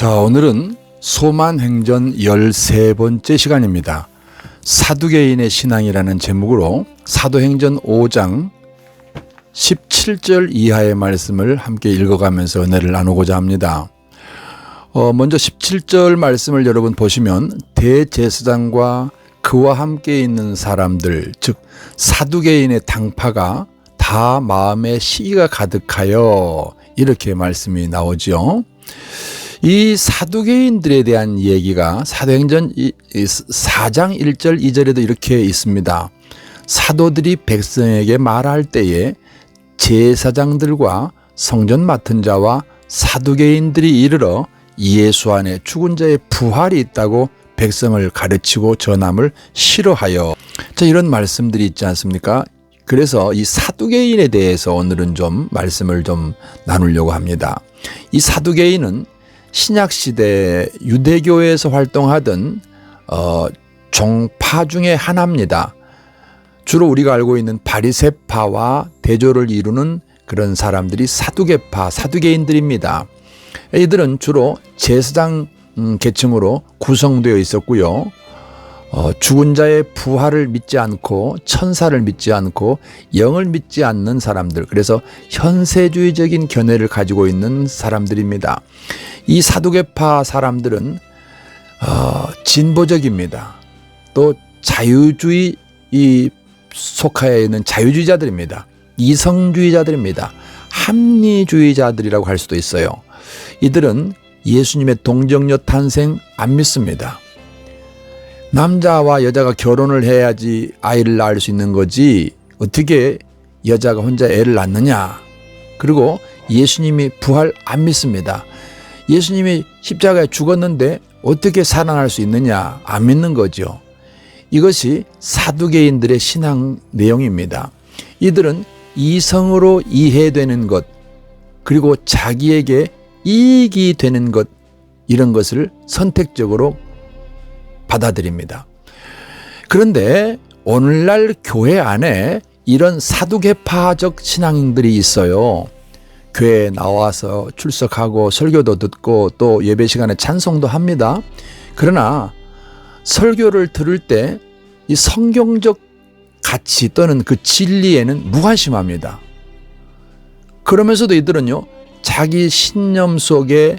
자, 오늘은 소만행전 13번째 시간입니다. 사두개인의 신앙이라는 제목으로 사도행전 5장 17절 이하의 말씀을 함께 읽어가면서 은혜를 나누고자 합니다. 먼저 17절 말씀을 여러분 보시면 대제사장과 그와 함께 있는 사람들, 즉 사두개인의 당파가 다 마음에 시기가 가득하여, 이렇게 말씀이 나오죠. 이 사두개인들에 대한 얘기가 사도행전 4장 1절 2절에도 이렇게 있습니다. 사도들이 백성에게 말할 때에 제사장들과 성전 맡은 자와 사두개인들이 이르러 예수 안에 죽은 자의 부활이 있다고 백성을 가르치고 전함을 싫어하여. 자, 이런 말씀들이 있지 않습니까? 그래서 이 사두개인에 대해서 오늘은 좀 말씀을 좀 나누려고 합니다. 이 사두개인은 신약시대 유대교에서 활동하던 종파 중에 하나입니다. 주로 우리가 알고 있는 바리새파와 대조를 이루는 그런 사람들이 사두개파, 사두개인들입니다. 이들은 주로 제사장 계층으로 구성되어 있었고요. 죽은 자의 부활을 믿지 않고 천사를 믿지 않고 영을 믿지 않는 사람들, 그래서 현세주의적인 견해를 가지고 있는 사람들입니다. 이 사두개파 사람들은 진보적입니다. 또 자유주의 속하여 있는 자유주의자들입니다. 이성주의자들입니다. 합리주의자들이라고 할 수도 있어요. 이들은 예수님의 동정녀 탄생 안 믿습니다. 남자와 여자가 결혼을 해야지 아이를 낳을 수 있는 거지 어떻게 여자가 혼자 애를 낳느냐. 그리고 예수님이 부활 안 믿습니다. 예수님이 십자가에 죽었는데 어떻게 살아날 수 있느냐, 안 믿는 거죠. 이것이 사두개인들의 신앙 내용입니다. 이들은 이성으로 이해되는 것, 그리고 자기에게 이익이 되는 것, 이런 것을 선택적으로 받아들입니다. 그런데 오늘날 교회 안에 이런 사두개파적 신앙인들이 있어요. 교회에 나와서 출석하고 설교도 듣고 또 예배 시간에 찬송도 합니다. 그러나 설교를 들을 때 이 성경적 가치 또는 그 진리에는 무관심합니다. 그러면서도 이들은요, 자기 신념 속에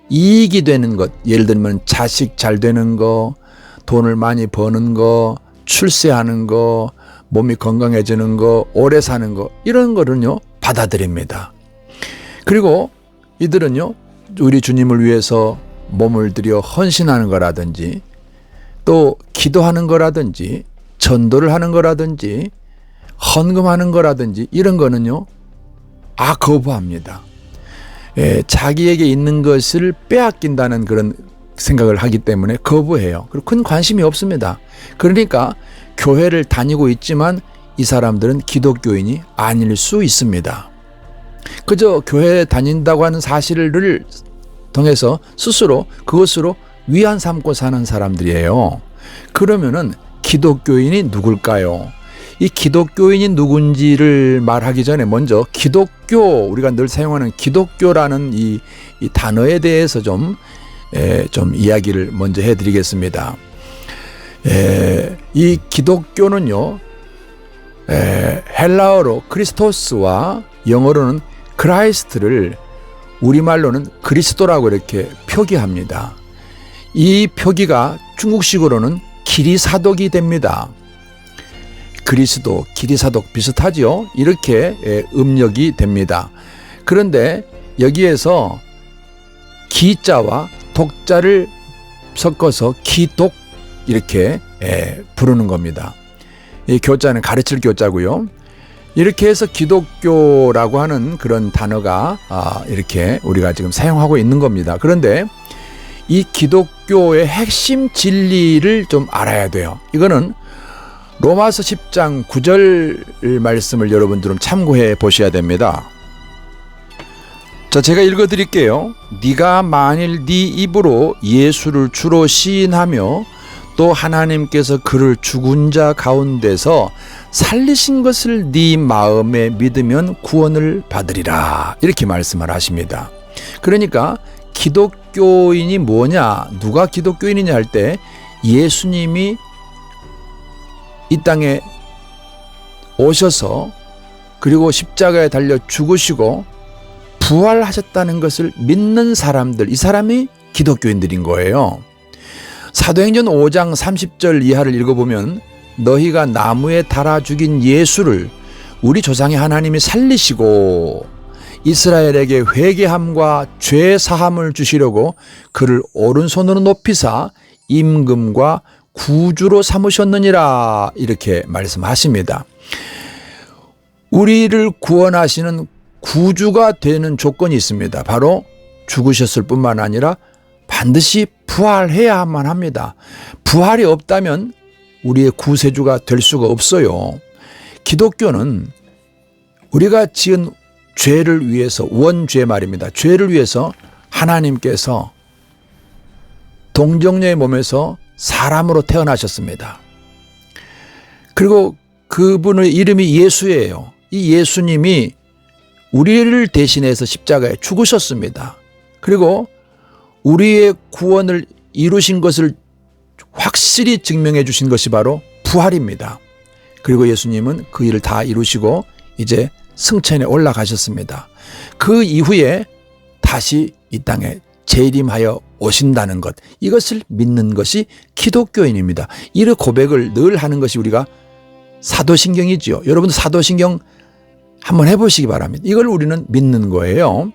이익이 되는 것, 예를 들면 자식 잘 되는 거, 돈을 많이 버는 거, 출세하는 거, 몸이 건강해지는 거, 오래 사는 거, 이런 거는요 받아들입니다. 그리고 이들은요, 우리 주님을 위해서 몸을 들여 헌신하는 거라든지 또 기도하는 거라든지 전도를 하는 거라든지 헌금하는 거라든지 이런 거는요 거부합니다. 자기에게 있는 것을 빼앗긴다는 그런 생각을 하기 때문에 거부해요. 그리고 큰 관심이 없습니다. 그러니까 교회를 다니고 있지만 이 사람들은 기독교인이 아닐 수 있습니다. 그저 교회에 다닌다고 하는 사실을 통해서 스스로 그것으로 위안 삼고 사는 사람들이에요. 그러면은 기독교인이 누굴까요? 이 기독교인이 누군지를 말하기 전에 먼저 기독교, 우리가 늘 사용하는 기독교라는 이 단어에 대해서 좀 이야기를 먼저 해드리겠습니다. 이 기독교는요, 헬라어로 크리스토스와 영어로는 크라이스트를 우리말로는 그리스도라고 이렇게 표기합니다. 이 표기가 중국식으로는 기리사독이 됩니다. 그리스도, 기리사독 비슷하죠? 이렇게 음력이 됩니다. 그런데 여기에서 기자와 독자를 섞어서 기독, 이렇게 부르는 겁니다. 이 교자는 가르칠 교자고요. 이렇게 해서 기독교라고 하는 그런 단어가 이렇게 우리가 지금 사용하고 있는 겁니다. 그런데 이 기독교의 핵심 진리를 좀 알아야 돼요. 이거는 로마서 10장 9절 말씀을 여러분들은 참고해 보셔야 됩니다. 자, 제가 읽어드릴게요. 네가 만일 네 입으로 예수를 주로 시인하며 또 하나님께서 그를 죽은 자 가운데서 살리신 것을 네 마음에 믿으면 구원을 받으리라, 이렇게 말씀을 하십니다. 그러니까 기독교 기독교인이 뭐냐, 누가 기독교인이냐 할 때 예수님이 이 땅에 오셔서 그리고 십자가에 달려 죽으시고 부활하셨다는 것을 믿는 사람들, 이 사람이 기독교인들인 거예요. 사도행전 5장 30절 이하를 읽어보면 너희가 나무에 달아 죽인 예수를 우리 조상의 하나님이 살리시고 이스라엘에게 회개함과 죄 사함을 주시려고 그를 오른손으로 높이사 임금과 구주로 삼으셨느니라, 이렇게 말씀하십니다. 우리를 구원하시는 구주가 되는 조건이 있습니다. 바로 죽으셨을 뿐만 아니라 반드시 부활해야만 합니다. 부활이 없다면 우리의 구세주가 될 수가 없어요. 기독교는 우리가 지은 죄를 위해서, 원죄 말입니다. 죄를 위해서 하나님께서 동정녀의 몸에서 사람으로 태어나셨습니다. 그리고 그분의 이름이 예수예요. 이 예수님이 우리를 대신해서 십자가에 죽으셨습니다. 그리고 우리의 구원을 이루신 것을 확실히 증명해 주신 것이 바로 부활입니다. 그리고 예수님은 그 일을 다 이루시고 이제 승천에 올라가셨습니다. 그 이후에 다시 이 땅에 재림하여 오신다는 것, 이것을 믿는 것이 기독교인입니다. 이 고백을 늘 하는 것이 우리가 사도신경이지요. 여러분도 사도신경 한번 해보시기 바랍니다. 이걸 우리는 믿는 거예요.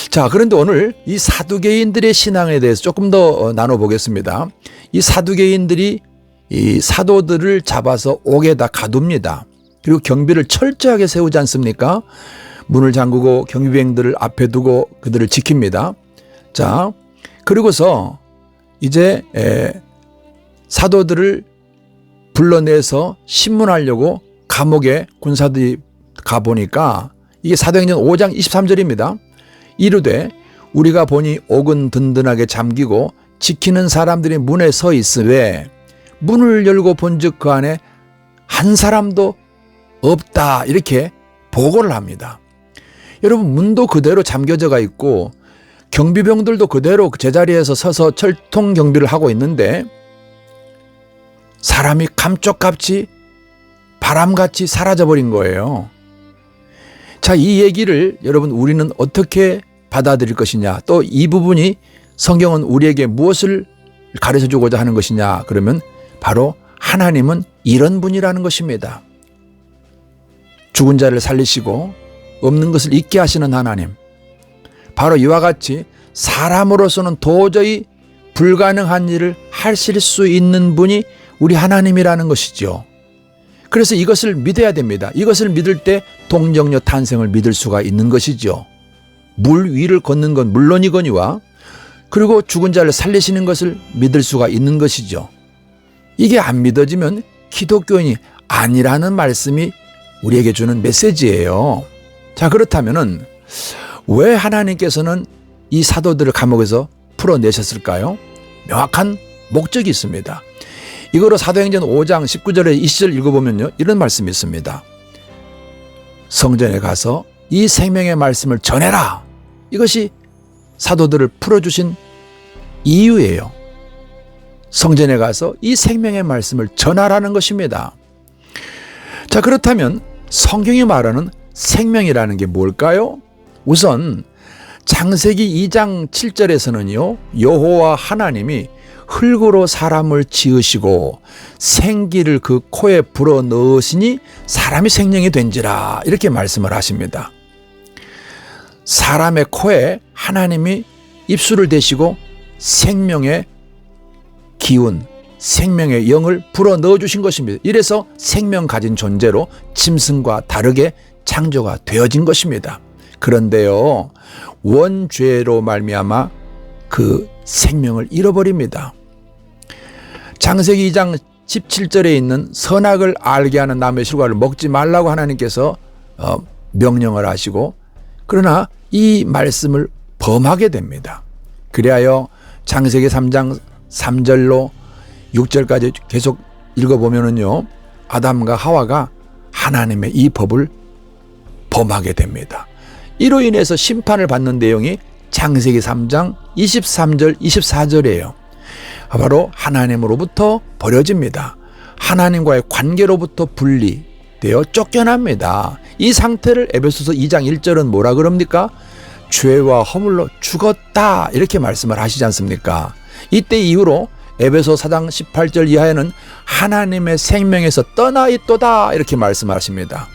자, 그런데 오늘 이 사두개인들의 신앙에 대해서 조금 더 나눠보겠습니다. 이 사두개인들이 이 사도들을 잡아서 옥에다 가둡니다. 그리고 경비를 철저하게 세우지 않습니까? 문을 잠그고 경비병들을 앞에 두고 그들을 지킵니다. 자, 그리고서 이제 사도들을 불러내서 신문하려고 감옥에 군사들이 가보니까 이게 사도행전 5장 23절입니다. 이르되 우리가 보니 옥은 든든하게 잠기고 지키는 사람들이 문에 서 있으되 문을 열고 본즉 그 안에 한 사람도 없다, 이렇게 보고를 합니다. 여러분, 문도 그대로 잠겨져가 있고 경비병들도 그대로 제자리에서 서서 철통 경비를 하고 있는데 사람이 감쪽같이 바람같이 사라져버린 거예요. 자, 이 얘기를 여러분 우리는 어떻게 받아들일 것이냐, 또 이 부분이 성경은 우리에게 무엇을 가르쳐주고자 하는 것이냐, 그러면 바로 하나님은 이런 분이라는 것입니다. 죽은 자를 살리시고 없는 것을 있게 하시는 하나님, 바로 이와 같이 사람으로서는 도저히 불가능한 일을 하실 수 있는 분이 우리 하나님이라는 것이죠. 그래서 이것을 믿어야 됩니다. 이것을 믿을 때 동정녀 탄생을 믿을 수가 있는 것이죠. 물 위를 걷는 건 물론이거니와 그리고 죽은 자를 살리시는 것을 믿을 수가 있는 것이죠. 이게 안 믿어지면 기독교인이 아니라는 말씀이 우리에게 주는 메시지예요. 자, 그렇다면은 왜 하나님께서는 이 사도들을 감옥에서 풀어내셨을까요? 명확한 목적이 있습니다. 이거로 사도행전 5장 19절에 20절 읽어보면요, 이런 말씀이 있습니다. 성전에 가서 이 생명의 말씀을 전해라. 이것이 사도들을 풀어주신 이유예요. 성전에 가서 이 생명의 말씀을 전하라는 것입니다. 자, 그렇다면 성경이 말하는 생명이라는 게 뭘까요? 우선 창세기 2장 7절에서는요, 여호와 하나님이 흙으로 사람을 지으시고 생기를 그 코에 불어 넣으시니 사람이 생명이 된지라, 이렇게 말씀을 하십니다. 사람의 코에 하나님이 입술을 대시고 생명의 기운, 생명의 영을 불어 넣어주신 것입니다. 이래서 생명 가진 존재로 짐승과 다르게 창조가 되어진 것입니다. 그런데요, 원죄로 말미암아 그 생명을 잃어버립니다. 창세기 2장 17절에 있는 선악을 알게 하는 나무의 실과를 먹지 말라고 하나님께서 명령을 하시고, 그러나 이 말씀을 범하게 됩니다. 그리하여 창세기 3장 3절로 6절까지 계속 읽어보면은요, 아담과 하와가 하나님의 이 법을 범하게 됩니다. 이로 인해서 심판을 받는 내용이 창세기 3장 23절 24절이에요. 바로 하나님으로부터 버려집니다. 하나님과의 관계로부터 분리되어 쫓겨납니다. 이 상태를 에베소서 2장 1절은 뭐라 그럽니까? 죄와 허물로 죽었다 이렇게 말씀을 하시지 않습니까? 이때 이후로 에베소 4장 18절 이하에는 하나님의 생명에서 떠나 있도다 이렇게 말씀하십니다.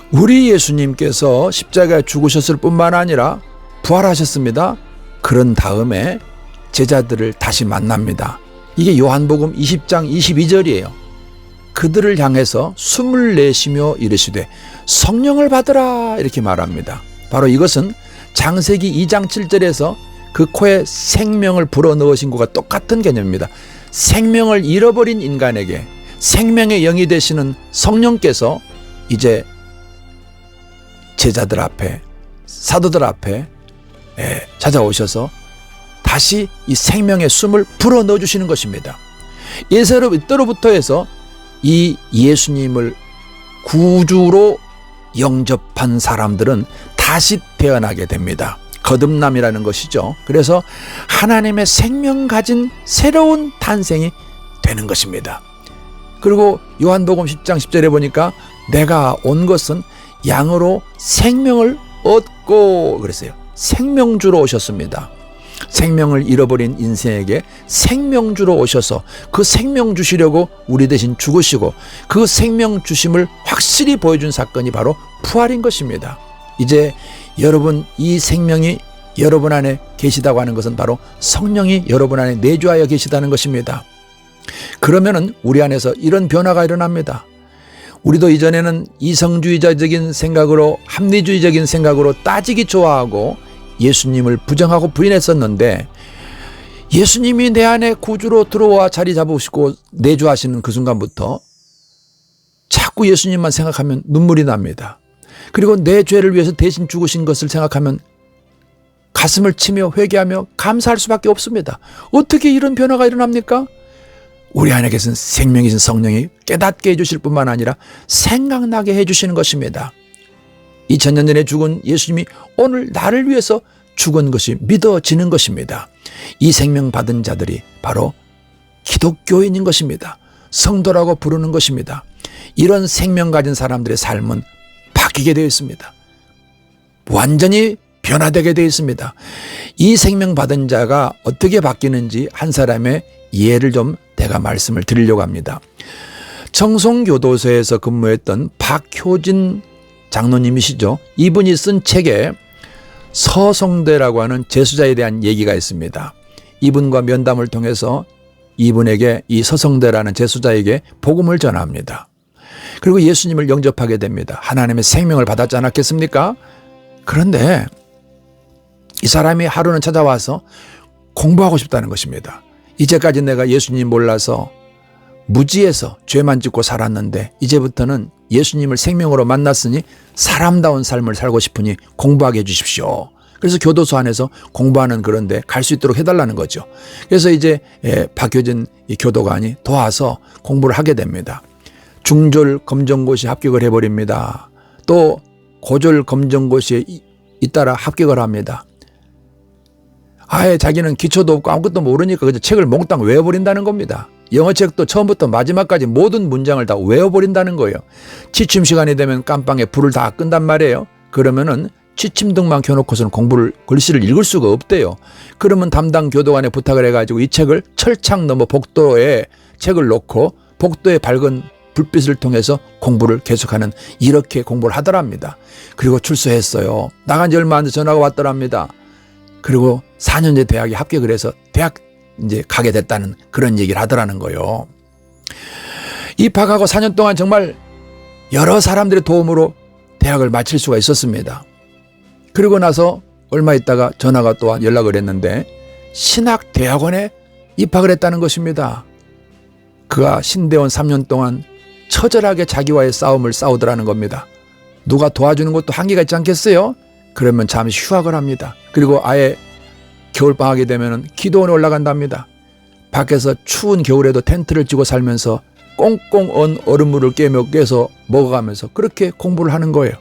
우리 예수님께서 십자가에 죽으셨을 뿐만 아니라 부활하셨습니다. 그런 다음에 제자들을 다시 만납니다. 이게 요한복음 20장 22절이에요. 그들을 향해서 숨을 내쉬며 이르시되 성령을 받으라 이렇게 말합니다. 바로 이것은 창세기 2장 7절에서 그 코에 생명을 불어넣으신 것과 똑같은 개념입니다. 생명을 잃어버린 인간에게 생명의 영이 되시는 성령께서 이제 제자들 앞에 사도들 앞에 찾아오셔서 다시 이 생명의 숨을 불어넣어 주시는 것입니다. 이때로부터 해서 이 예수님을 구주로 영접한 사람들은 다시 태어나게 됩니다. 거듭남이라는 것이죠. 그래서 하나님의 생명 가진 새로운 탄생이 되는 것입니다. 그리고 요한복음 10장 10절에 보니까 내가 온 것은 양으로 생명을 얻고 그랬어요. 생명주로 오셨습니다. 생명을 잃어버린 인생에게 생명주로 오셔서 그 생명 주시려고 우리 대신 죽으시고 그 생명 주심을 확실히 보여준 사건이 바로 부활인 것입니다. 이제 여러분 이 생명이 여러분 안에 계시다고 하는 것은 바로 성령이 여러분 안에 내주하여 계시다는 것입니다. 그러면은 우리 안에서 이런 변화가 일어납니다. 우리도 이전에는 이성주의자적인 생각으로 합리주의적인 생각으로 따지기 좋아하고 예수님을 부정하고 부인했었는데 예수님이 내 안에 구주로 들어와 자리 잡으시고 내주하시는 그 순간부터 자꾸 예수님만 생각하면 눈물이 납니다. 그리고 내 죄를 위해서 대신 죽으신 것을 생각하면 가슴을 치며 회개하며 감사할 수밖에 없습니다. 어떻게 이런 변화가 일어납니까? 우리 안에 계신 생명이신 성령이 깨닫게 해주실 뿐만 아니라 생각나게 해주시는 것입니다. 2000년 전에 죽은 예수님이 오늘 나를 위해서 죽은 것이 믿어지는 것입니다. 이 생명 받은 자들이 바로 기독교인인 것입니다. 성도라고 부르는 것입니다. 이런 생명 가진 사람들의 삶은 바뀌게 되어 있습니다. 완전히 변화되게 되어 있습니다. 이 생명 받은 자가 어떻게 바뀌는지 한 사람의 예를 좀 제가 말씀을 드리려고 합니다. 청송교도소에서 근무했던 박효진 장로님이시죠. 이분이 쓴 책에 서성대라고 하는 제수자에 대한 얘기가 있습니다. 이분과 면담을 통해서 이분에게 이 서성대라는 제수자에게 복음을 전합니다. 그리고 예수님을 영접하게 됩니다. 하나님의 생명을 받았지 않았겠습니까? 그런데 이 사람이 하루는 찾아와서 공부하고 싶다는 것입니다. 이제까지 내가 예수님 몰라서 무지해서 죄만 짓고 살았는데 이제부터는 예수님을 생명으로 만났으니 사람다운 삶을 살고 싶으니 공부하게 해주십시오. 그래서 교도소 안에서 공부하는 그런 데 갈 수 있도록 해달라는 거죠. 그래서 이제 박효진 교도관이 도와서 공부를 하게 됩니다. 중졸 검정고시 합격을 해버립니다. 또 고졸 검정고시에 잇따라 합격을 합니다. 아예 자기는 기초도 없고 아무것도 모르니까 그저 책을 몽땅 외워버린다는 겁니다. 영어책도 처음부터 마지막까지 모든 문장을 다 외워버린다는 거예요. 취침 시간이 되면 깜빵에 불을 다 끈단 말이에요. 그러면은 취침등만 켜놓고서는 글씨를 읽을 수가 없대요. 그러면 담당 교도관에 부탁을 해가지고 이 책을 철창 너머 복도에 책을 놓고 복도에 밝은 불빛을 통해서 공부를 계속하는 이렇게 공부를 하더랍니다. 그리고 출소했어요. 나간 지 얼마 안 돼서 전화가 왔더랍니다. 그리고 4년제 대학에 합격을 해서 대학 이제 가게 됐다는 그런 얘기를 하더라는 거예요. 입학하고 4년 동안 정말 여러 사람들의 도움으로 대학을 마칠 수가 있었습니다. 그리고 나서 얼마 있다가 전화가 또 연락을 했는데 신학대학원에 입학을 했다는 것입니다. 그가 신대원 3년 동안 처절하게 자기와의 싸움을 싸우더라는 겁니다. 누가 도와주는 것도 한계가 있지 않겠어요? 그러면 잠시 휴학을 합니다. 그리고 아예 겨울방학이 되면 기도원에 올라간답니다. 밖에서 추운 겨울에도 텐트를 치고 살면서 꽁꽁 언 얼음물을 깨서 먹어가면서 그렇게 공부를 하는 거예요.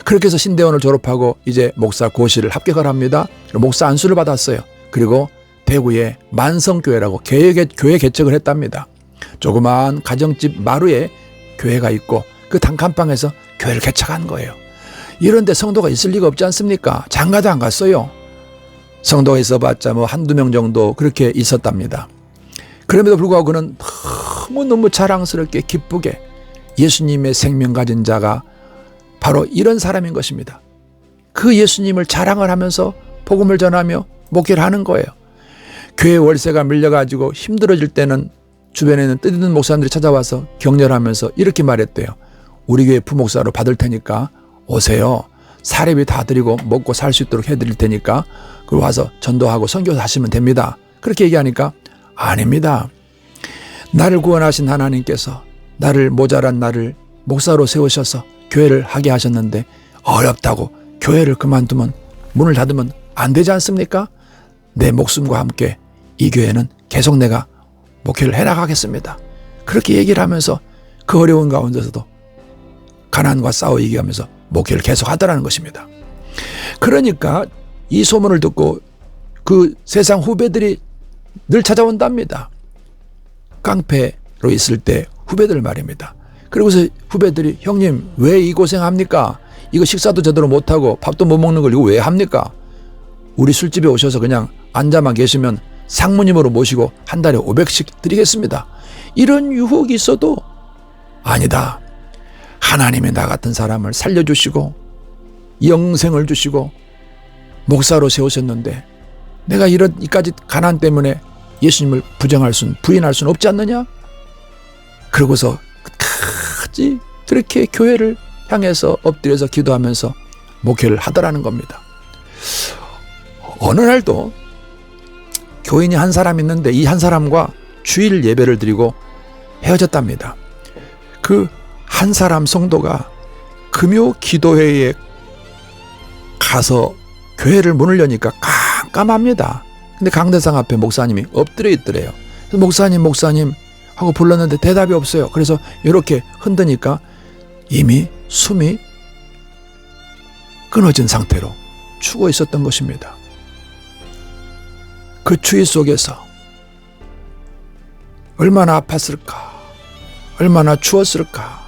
그렇게 해서 신대원을 졸업하고 이제 목사 고시를 합격을 합니다. 목사 안수를 받았어요. 그리고 대구에 만성교회라고 교회 개척을 했답니다. 조그마한 가정집 마루에 교회가 있고 그 단칸방에서 교회를 개척한 거예요. 이런데 성도가 있을 리가 없지 않습니까? 장가도 안 갔어요. 성도가 있어봤자 뭐 한두 명 정도 그렇게 있었답니다. 그럼에도 불구하고 그는 너무 자랑스럽게 기쁘게 예수님의 생명 가진 자가 바로 이런 사람인 것입니다. 그 예수님을 자랑을 하면서 복음을 전하며 목회를 하는 거예요. 교회 월세가 밀려가지고 힘들어질 때는 주변에 있는 뜻있는 목사님들이 찾아와서 격려하면서 이렇게 말했대요. 우리 교회 부목사로 받을 테니까 오세요. 사례비 다 드리고 먹고 살 수 있도록 해드릴 테니까 그리고 와서 전도하고 선교 하시면 됩니다. 그렇게 얘기하니까 아닙니다. 나를 구원하신 하나님께서 나를 모자란 나를 목사로 세우셔서 교회를 하게 하셨는데 어렵다고 교회를 그만두면 문을 닫으면 안 되지 않습니까? 내 목숨과 함께 이 교회는 계속 내가 목회를 해나가겠습니다. 그렇게 얘기를 하면서 그 어려운 가운데서도 가난과 싸워 이기면서 목회를 계속 하더라는 것입니다. 그러니까 이 소문을 듣고 그 세상 후배들이 늘 찾아온답니다. 깡패로 있을 때 후배들 말입니다. 그리고서 후배들이 형님 왜 이 고생합니까? 이거 식사도 제대로 못하고 밥도 못 먹는 걸 이거 왜 합니까? 우리 술집에 오셔서 그냥 앉아만 계시면 상무님으로 모시고 한 달에 500씩 드리겠습니다. 이런 유혹이 있어도 아니다. 하나님이 나 같은 사람을 살려주시고 영생을 주시고 목사로 세우셨는데 내가 이까지 가난 때문에 예수님을 부인할 수는 없지 않느냐? 그러고서 끝까지 그렇게 교회를 향해서 엎드려서 기도하면서 목회를 하더라는 겁니다. 어느 날도 교인이 한 사람 있는데 이 한 사람과 주일 예배를 드리고 헤어졌답니다. 그 한 사람 성도가 금요 기도회에 가서 교회를 문을 여니까 깜깜합니다. 근데 강대상 앞에 목사님이 엎드려 있더래요. 그래서 목사님 하고 불렀는데 대답이 없어요. 그래서 이렇게 흔드니까 이미 숨이 끊어진 상태로 죽어 있었던 것입니다. 그 추위 속에서 얼마나 아팠을까, 얼마나 추웠을까.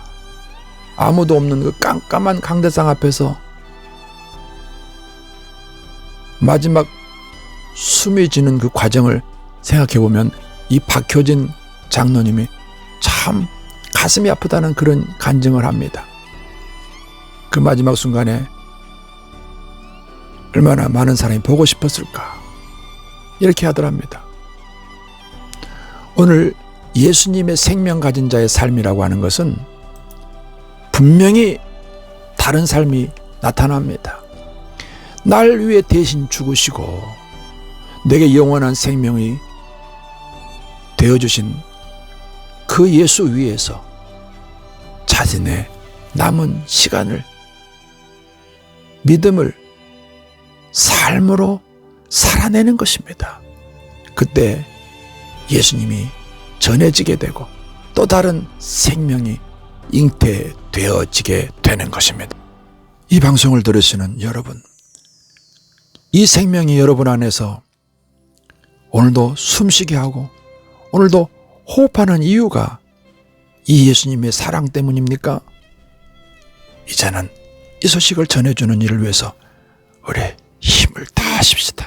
아무도 없는 그 깜깜한 강대상 앞에서 마지막 숨이 지는 그 과정을 생각해 보면 이 박효진 장로님이 참 가슴이 아프다는 그런 간증을 합니다. 그 마지막 순간에 얼마나 많은 사람이 보고 싶었을까 이렇게 하더랍니다. 오늘 예수님의 생명 가진 자의 삶이라고 하는 것은 분명히 다른 삶이 나타납니다. 날 위해 대신 죽으시고 내게 영원한 생명이 되어주신 그 예수 위에서 자신의 남은 시간을 믿음을 삶으로 살아내는 것입니다. 그때 예수님이 전해지게 되고 또 다른 생명이 잉태되어지게 되는 것입니다. 이 방송을 들으시는 여러분, 이 생명이 여러분 안에서 오늘도 숨쉬게 하고 오늘도 호흡하는 이유가 이 예수님의 사랑 때문입니까? 이제는 이 소식을 전해주는 일을 위해서 우리 힘을 다하십시다.